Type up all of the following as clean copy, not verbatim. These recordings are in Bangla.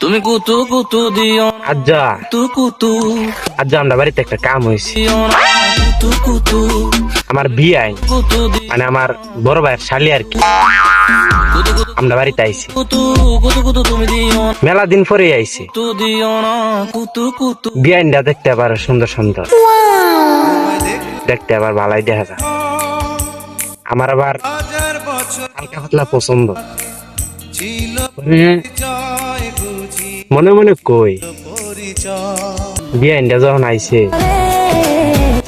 তুমি কুতু কুতু দিও আজ্জা কুতু আজ্জা আমরা বাড়িতে একটা কাম হয়েছে। দিও না কুতু কুতু আমার বিয়ে আইন কুতু মানে আমার বড় ভাইয়ের শালি আর কি। কুতু কুতু আমরা বাড়িতে আইছি কুতু কুতু কুতু তুমি দিও না মেলা দিন পরে আইছি। কুতু দিও না কুতু কুতু বিয়ে আইনটা দেখতে আবার সুন্দর সুন্দর, দেখতে আবার ভালাই দেখা যায়। আমার আবার হালকা পাতলা পছন্দ। মনে মনে কই বিয়ে আইনটা যখন আইছে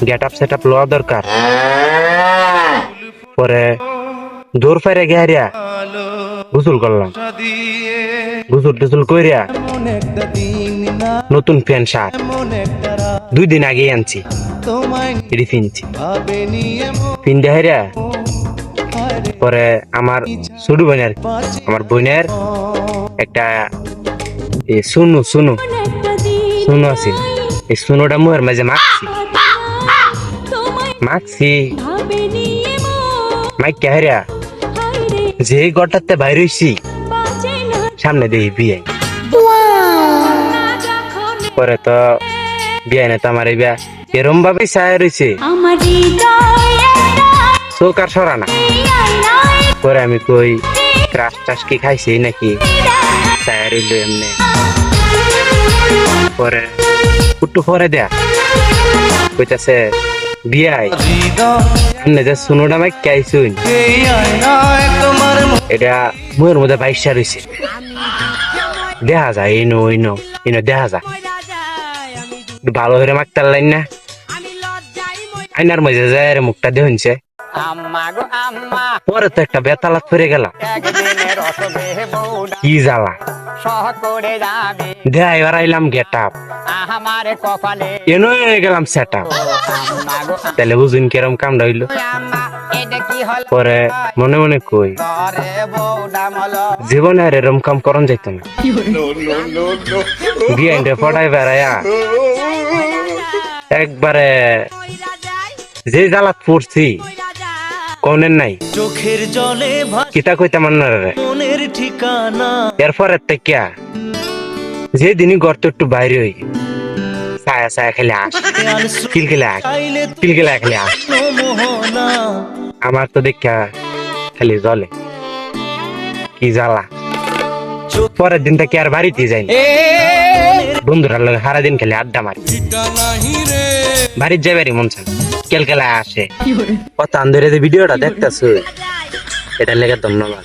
গেট আপ সেট আপ লওয়া দরকার। পরে দূর ফেরে গেহারিয়া গোসল করলাম, গোসল টোসল কইরা নতুন প্যান্ট শার্ট 2 দিন আগে আনছি, এটি কিনছি পিনতে হেরা। পরে আমার ছোট বোনের আমার বোনের একটা সুনু সুনু সুনু আছে, এই সুনুটা মুহের মাঝে মাখছি মাইক হেরা যে গটাতে বাইর হইছি সামনে দেখি বিয়ে। পরে তো বিয়ে না তো আমার এই বিয়া এরম ভাবে চায় রয়েছে চোখ আর সরা না। পরে আমি কই ক্রাশ টাস কি খাইছি নাকি চায় রইল এমনি। পরে একটু পরে দেয়া কইতাছে বিয়াই এমনি যে সুনোটা মাইক খাইছুন এটা মুয়ের মধ্যে বাইশা রয়েছে, দেখা যায় ইনো ইনো ইনো দেখা যায়। ভালো করে মাখতার লাইন না আইনার মধ্যে যায় মুখটা দেখছে। পরে তো একটা বেতালাত ফিরে গেলাম, কি জ্বালা দেয়া। এবার আইলাম গেট আপ এনো গেলাম সেট আপ, তাহলে বুঝুন কিরম কামটা হইলো। পরে মনে মনে কই জীবনে আর এরম কাম করন যাইত না। বিয়ে পড়াই বেড়াইয়া একবারে যে জ্বালাত পড়ছি কোনের নাই চোখের জলে কিতা কইতে মান্নার মনের ঠিকানা এরপরে থেকে যে দিনই গর্ত একটু বাইরে হই ছায়া ছায়া খেলে আস কিলকিলা কিলকিলা খেলে আস। মোহনা আমার তো দেখা খালি জলে কি জ্বালা। পরের দিনটা কি আর বাড়িতে যাই বন্ধুরা লোক সারাদিন খেলে আড্ডা মারি, বাড়ির যাইবারই মন চান কেলকেলা আসে। কত আন্দরে যে ভিডিওটা দেখতেছ এটার লেগে ধন্যবাদ।